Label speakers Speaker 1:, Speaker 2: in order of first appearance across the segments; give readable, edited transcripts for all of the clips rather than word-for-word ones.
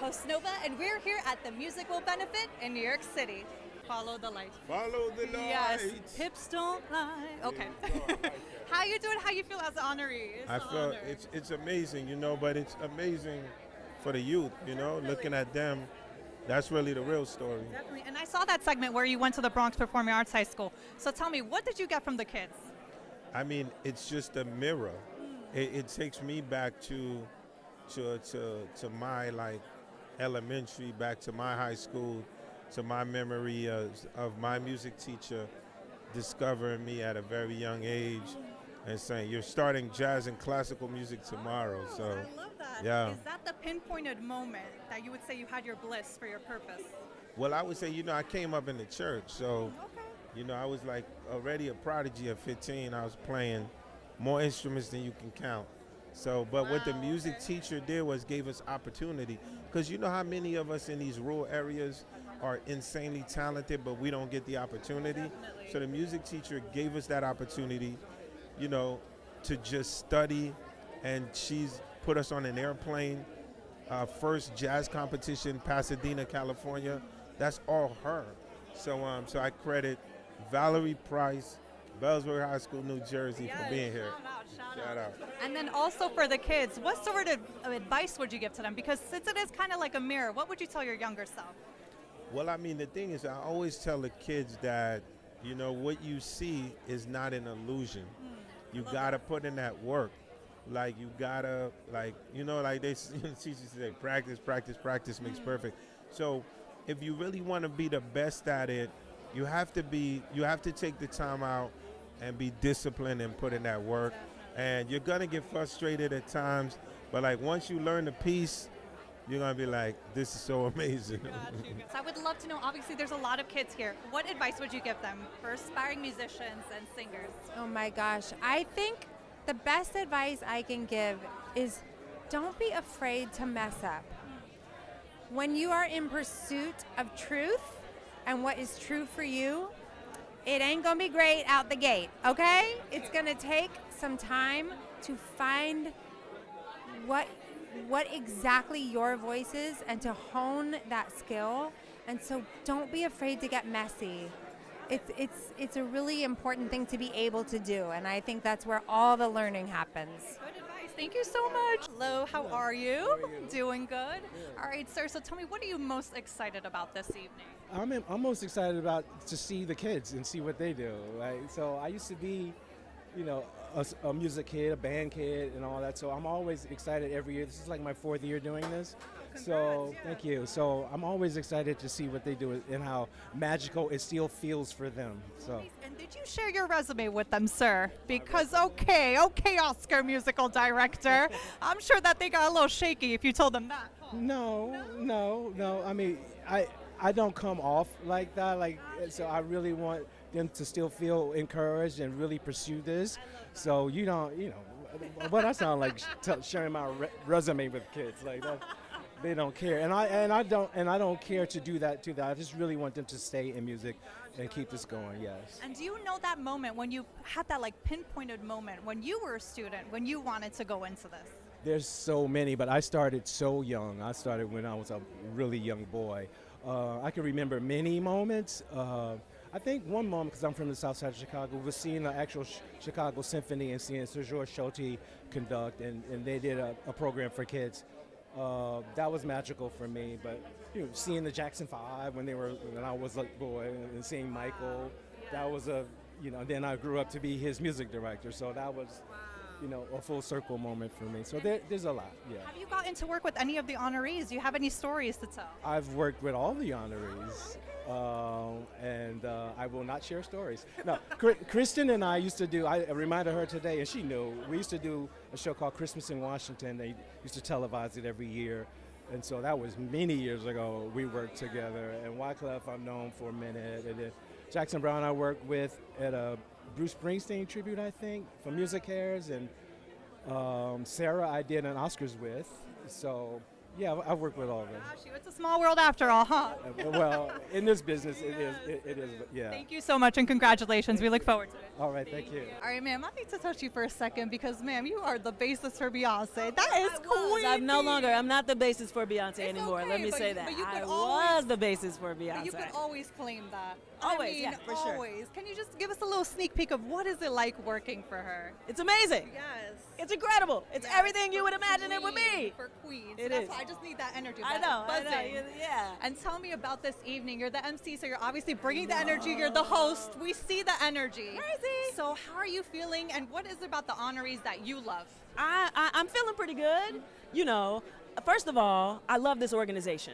Speaker 1: host Nova, and we're here at the Musical Benefit in New York City. Follow the light.
Speaker 2: Follow the light.
Speaker 1: Yes, hips don't lie. Okay. How you doing? How you feel as an honoree?
Speaker 2: I feel it's amazing, but it's amazing for the youth,
Speaker 1: Definitely.
Speaker 2: looking at them. That's really the real story.
Speaker 1: Definitely. And I saw that segment where you went to the Bronx Performing Arts High School. So tell me, what did you get from the kids?
Speaker 2: I mean, it's just a mirror. It takes me back to my elementary, back to my high school, to my memory of my music teacher discovering me at a very young age and saying, you're starting jazz and classical music tomorrow.
Speaker 1: Oh,
Speaker 2: So
Speaker 1: I love that.
Speaker 2: yeah.
Speaker 1: Is that the pinpointed moment that you would say you had your bliss for your purpose?
Speaker 2: Well, I would say, I came up in the church, so,
Speaker 1: Okay.
Speaker 2: I was already a prodigy at 15. I was playing more instruments than you can count. So, but what the music teacher did was gave us opportunity, because you know how many of us in these rural areas are insanely talented, but we don't get the opportunity.
Speaker 1: Definitely.
Speaker 2: So the music teacher gave us that opportunity, to just study, and she's put us on an airplane. First jazz competition, Pasadena, California. That's all her. So I credit Valerie Price, Bellsburg High School, New Jersey, for being here. Shout out.
Speaker 1: And then also for the kids, what sort of advice would you give to them? Because since it is kind of like a mirror, what would you tell your younger self?
Speaker 2: Well, I mean, the thing is, I always tell the kids that, what you see is not an illusion. You gotta put in that work. You gotta, they teachers say, practice, practice, practice makes perfect. So if you really want to be the best at it, you have to take the time out and be disciplined and put in that work. And you're gonna get frustrated at times, but once you learn the piece, you're gonna be like, this is so amazing.
Speaker 1: So I would love to know, obviously there's a lot of kids here. What advice would you give them for aspiring musicians and singers?
Speaker 3: Oh my gosh. I think the best advice I can give is don't be afraid to mess up. When you are in pursuit of truth and what is true for you, it ain't gonna be great out the gate, okay? It's gonna take some time to find what exactly your voice is and to hone that skill. And so don't be afraid to get messy. It's a really important thing to be able to do, and I think that's where all the learning happens.
Speaker 1: Good advice. Thank you so much. Hello, how are you? Doing good. All right, sir, so tell me, what are you most excited about this evening?
Speaker 4: I'm most excited about to see the kids and see what they do. Right? So I used to be, a music kid, a band kid, and all that. So I'm always excited every year. This is like my 4th year doing this. Thank you. So I'm always excited to see what they do and how magical it still feels for them. So.
Speaker 1: And did you share your resume with them, sir? Because okay, Oscar musical director. I'm sure that they got a little shaky if you told them that.
Speaker 4: No. I mean, I don't come off like that. So I really want them to still feel encouraged and really pursue this. So what I sound like sharing my resume with kids like that. They don't care, and I don't care to do that to them. I just really want them to stay in music and keep this going. Yes.
Speaker 1: And do you know that moment when you had that pinpointed moment when you were a student, when you wanted to go into this?
Speaker 4: There's so many, but I started so young. I started when I was a really young boy. I can remember many moments. I think one moment, because I'm from the south side of Chicago, was seeing the actual Chicago Symphony and seeing Sir George Scholte conduct, and they did a program for kids. That was magical for me, but seeing the Jackson 5 when I was a boy, and seeing Michael, that was then I grew up to be his music director, so that was a full circle moment for me. So there's a lot, yeah.
Speaker 1: Have you gotten to work with any of the honorees? Do you have any stories to tell?
Speaker 4: I've worked with all the honorees, and I will not share stories. No, Kristen and I used to do, I reminded her today, and she knew, we used to do a show called Christmas in Washington. They used to televise it every year. And so that was many years ago. We worked together. And Wyclef I've known for a minute. And then Jackson Brown I worked with at a Bruce Springsteen tribute, I think, for Music Cares. And Sarah I did an Oscars with. So, Yeah, I've worked with all of them.
Speaker 1: Gosh, it's a small world after all, huh?
Speaker 4: Well, in this business, it is. It is. Yeah.
Speaker 1: Thank you so much and congratulations. We look forward to it.
Speaker 4: All right. Thank you.
Speaker 1: All right, ma'am, I need to touch you for a second because, ma'am, you are the basis for Beyonce. That is queen.
Speaker 5: I'm not the basis for Beyonce anymore.
Speaker 1: okay,
Speaker 5: Let me
Speaker 1: but
Speaker 5: say
Speaker 1: you-
Speaker 5: that.
Speaker 1: but you
Speaker 5: I
Speaker 1: could
Speaker 5: was
Speaker 1: always-
Speaker 5: the basis for Beyonce.
Speaker 1: But you could always claim that.
Speaker 5: Always,
Speaker 1: I mean,
Speaker 5: yeah, for sure.
Speaker 1: always. Can you just give us a little sneak peek of what is it like working for her?
Speaker 5: It's amazing.
Speaker 1: Yes.
Speaker 5: It's incredible. It's
Speaker 1: Yes.
Speaker 5: everything you would imagine it would
Speaker 1: Queen
Speaker 5: be.
Speaker 1: For Queens.
Speaker 5: It
Speaker 1: That's
Speaker 5: is.
Speaker 1: why I just need that energy.
Speaker 5: I
Speaker 1: that
Speaker 5: know.
Speaker 1: buzzing.
Speaker 5: Yeah.
Speaker 1: And tell me about this evening. You're the MC, so you're obviously bringing the energy. You're the host. We see the energy.
Speaker 5: Crazy.
Speaker 1: So how are you feeling, and what is it about the honorees that you love?
Speaker 5: I'm feeling pretty good. You know, first of all, I love this organization.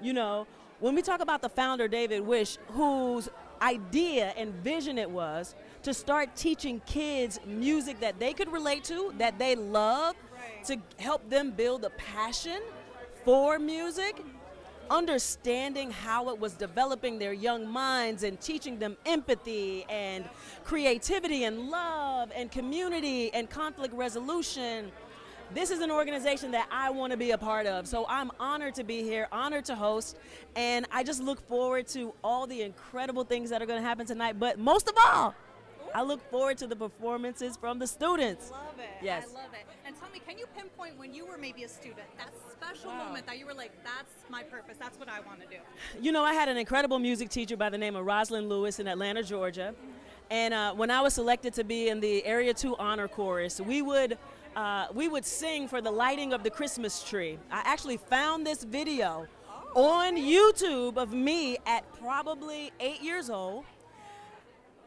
Speaker 5: You know, when we talk about the founder, David Wish, whose idea and vision it was to start teaching kids music that they could relate to, that they love, to help them build a passion for music, understanding how it was developing their young minds and teaching them empathy and creativity and love and community and conflict resolution. This is an organization that I want to be a part of. So I'm honored to be here, honored to host, and I just look forward to all the incredible things that are going to happen tonight. But most of all, I look forward to the performances from the students.
Speaker 1: Love it.
Speaker 5: Yes.
Speaker 1: I love it. And tell me, can you pinpoint when you were maybe a student, that special moment that you were like, that's my purpose, that's what I want to do?
Speaker 5: You know, I had an incredible music teacher by the name of Rosalind Lewis in Atlanta, Georgia. And when I was selected to be in the Area 2 Honor Chorus, we would sing for the lighting of the Christmas tree. I actually found this video on YouTube of me at probably 8 years old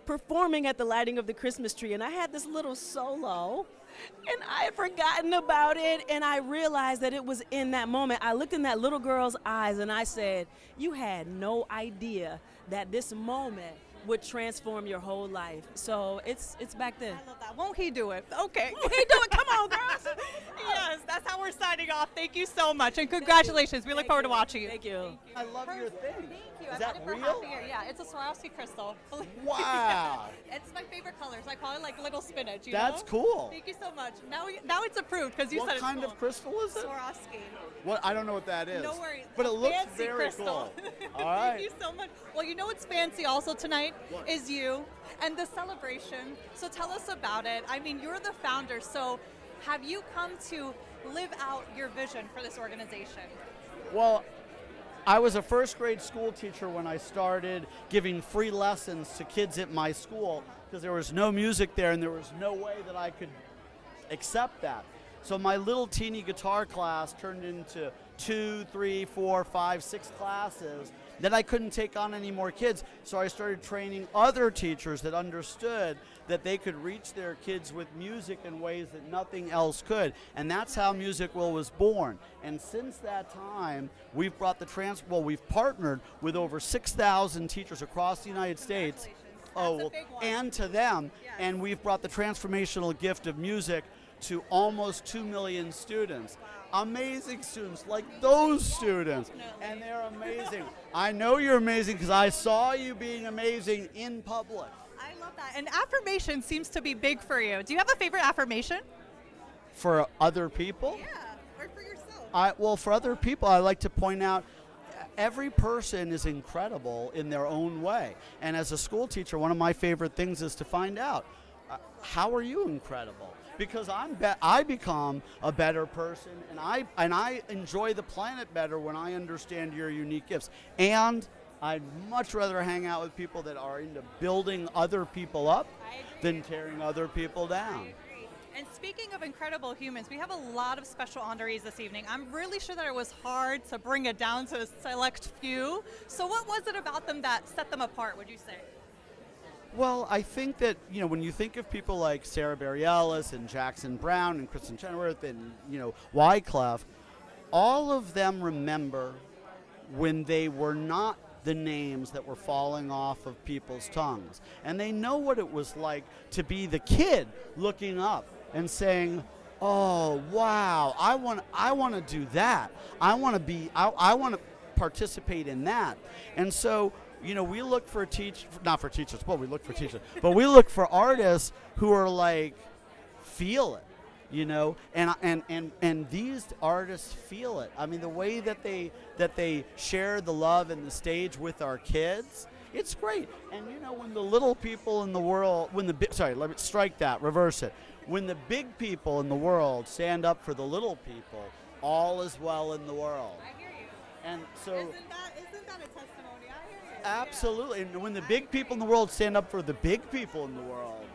Speaker 5: performing at the lighting of the Christmas tree. And I had this little solo, and I had forgotten about it, and I realized that it was in that moment. I looked in that little girl's eyes, and I said, you had no idea that this moment would transform your whole life. So it's back then.
Speaker 1: I love that. Won't he do it? Okay.
Speaker 5: Won't he do it? Come on, girls.
Speaker 1: Yes, that's how we're signing off. Thank you so much, and congratulations. We look forward to watching you.
Speaker 5: Thank you.
Speaker 6: I love your thing.
Speaker 1: Thank you.
Speaker 6: Is
Speaker 1: I've
Speaker 6: that
Speaker 1: had it for
Speaker 6: real?
Speaker 1: half a year. Yeah, it's a Swarovski crystal.
Speaker 6: Wow.
Speaker 1: It's my favorite colors. I call it like little spinach. You
Speaker 6: That's
Speaker 1: know?
Speaker 6: cool.
Speaker 1: Thank you so much. Now it's approved because you
Speaker 6: What
Speaker 1: said it's
Speaker 6: kind
Speaker 1: cool.
Speaker 6: of crystal is it?
Speaker 1: Swarovski.
Speaker 6: What? I don't know what that is.
Speaker 1: No worries.
Speaker 6: But
Speaker 1: A
Speaker 6: it looks
Speaker 1: fancy
Speaker 6: very
Speaker 1: crystal.
Speaker 6: cool. All
Speaker 1: Thank
Speaker 6: right.
Speaker 1: you so much. Well, you know what's fancy also tonight
Speaker 6: What?
Speaker 1: is you and the celebration. So tell us about it. I mean, you're the founder. So have you come to live out your vision for this organization?
Speaker 6: Well, I was a first grade school teacher when I started giving free lessons to kids at my school because there was no music there and there was no way that I could accept that. So my little teeny guitar class turned into 2, 3, 4, 5, 6 classes. Then I couldn't take on any more kids, so I started training other teachers that understood that they could reach their kids with music in ways that nothing else could. And that's how Music Will was born. And since that time, we've brought we've partnered with over 6,000 teachers across the United States.
Speaker 1: That's a big one.
Speaker 6: And to them,
Speaker 1: Yes.
Speaker 6: and we've brought the transformational gift of music to almost 2 million students. Amazing students like those students. And they're amazing. I know you're amazing because I saw you being amazing in public.
Speaker 1: I love that. And affirmation seems to be big for you. Do you have a favorite affirmation?
Speaker 6: For other people?
Speaker 1: Yeah, or for yourself.
Speaker 6: Well, for other people, I like to point out every person is incredible in their own way. And as a school teacher, one of my favorite things is to find out, how are you incredible? Because I become a better person, and I enjoy the planet better when I understand your unique gifts. And I'd much rather hang out with people that are into building other people up than tearing other people down.
Speaker 1: And speaking of incredible humans, we have a lot of special honorees this evening. I'm really sure that it was hard to bring it down to a select few. So what was it about them that set them apart, would you say?
Speaker 6: Well, I think that, when you think of people like Sarah Bareilles and Jackson Brown and Kristen Chenoweth and, Wyclef, all of them remember when they were not the names that were falling off of people's tongues. And they know what it was like to be the kid looking up and saying, oh, wow, I want to do that. I want to participate in that. And so, we look for not for teachers, well, we look for teachers, but we look for artists who are like, feel it. you know, and these artists feel it. I mean, the way that they share the love and the stage with our kids, it's great. And you know, when the little people in the world, let me strike that, reverse it. When the big people in the world stand up for the little people, all is well in the world.
Speaker 1: I hear you.
Speaker 6: And so,
Speaker 1: Isn't that a testimony? I hear you.
Speaker 6: absolutely. And when the big people in the world stand up for the big people in the world,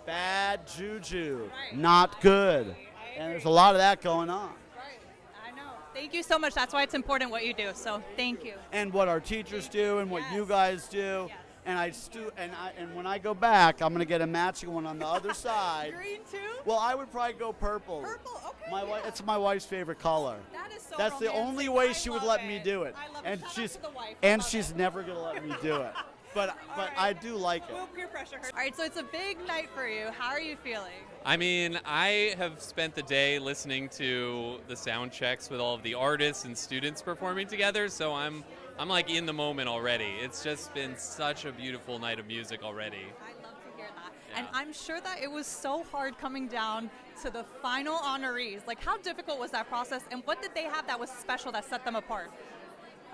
Speaker 6: bad juju,
Speaker 1: Right.
Speaker 6: not good.
Speaker 1: I
Speaker 6: And
Speaker 1: agree.
Speaker 6: there's a lot of that going on.
Speaker 1: Right. I know. Thank you so much. That's why it's important what you do. So thank you.
Speaker 6: And what our teachers do and what you
Speaker 1: Yes.
Speaker 6: guys do.
Speaker 1: Yes.
Speaker 6: And when I go back, I'm going to get a matching one on the other side.
Speaker 1: Green too?
Speaker 6: Well, I would probably go purple.
Speaker 1: Purple. Okay.
Speaker 6: My
Speaker 1: yeah.
Speaker 6: It's my wife's favorite color.
Speaker 1: That is so
Speaker 6: That's the
Speaker 1: romantic.
Speaker 6: only way
Speaker 1: I
Speaker 6: she would
Speaker 1: love
Speaker 6: let me
Speaker 1: it.
Speaker 6: do it.
Speaker 1: I love
Speaker 6: And
Speaker 1: it. Shout out
Speaker 6: she's
Speaker 1: to the wife. I love
Speaker 6: she's
Speaker 1: it.
Speaker 6: never going to let me do it. But
Speaker 1: right.
Speaker 6: I do like it.
Speaker 1: We'll peer pressure her. All right, so it's a big night for you. How are you feeling?
Speaker 7: I mean, I have spent the day listening to the sound checks with all of the artists and students performing together, so I'm like in the moment already. It's just been such a beautiful night of music already.
Speaker 1: I love to hear that.
Speaker 7: Yeah.
Speaker 1: And I'm sure that it was so hard coming down to the final honorees. Like, how difficult was that process, and what did they have that was special that set them apart?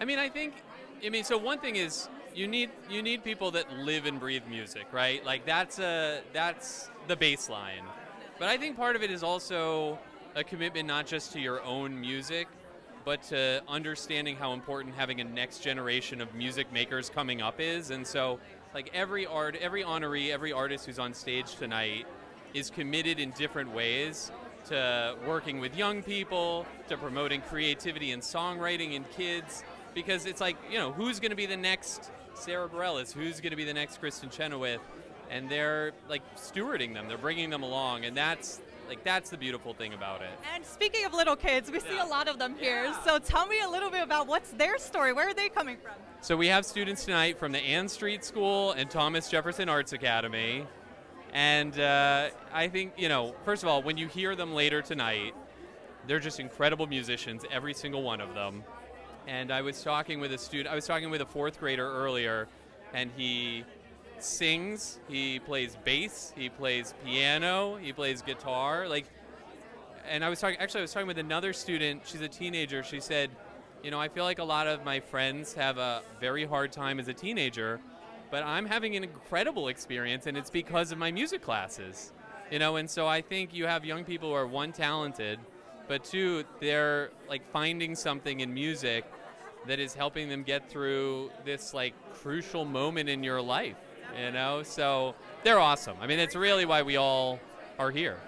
Speaker 7: I mean, so one thing is you need people that live and breathe music, right? Like that's the baseline. But I think part of it is also a commitment not just to your own music, but to understanding how important having a next generation of music makers coming up is. And so, like every honoree, every artist who's on stage tonight is committed in different ways to working with young people, to promoting creativity and songwriting in kids, because it's like, you know, who's going to be the next Sarah Bareilles, who's going to be the next Kristen Chenoweth, and they're like stewarding them, they're bringing them along, and that's the beautiful thing about it.
Speaker 1: And speaking of little kids, we see
Speaker 7: Yeah.
Speaker 1: a lot of them here.
Speaker 7: Yeah.
Speaker 1: So tell me a little bit about what's their story. Where are they coming from?
Speaker 7: So we have students tonight from the Ann Street School and Thomas Jefferson Arts Academy. And I think, you know, first of all, when you hear them later tonight, they're just incredible musicians, every single one of them. And I was talking with a fourth grader earlier, and he sings, he plays bass, he plays piano, he plays guitar. And I was talking with another student, she's a teenager, she said, you know, I feel like a lot of my friends have a very hard time as a teenager, but I'm having an incredible experience, and it's because of my music classes. You know, and so I think you have young people who are, one, talented, but two, they're like finding something in music that is helping them get through this like crucial moment in your life, you know? So they're awesome. I mean, it's really why we all are here.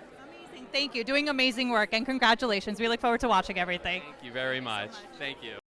Speaker 1: Amazing. Thank you. Doing amazing work, and congratulations. We look forward to watching everything.
Speaker 7: Thank you very much. Thank you.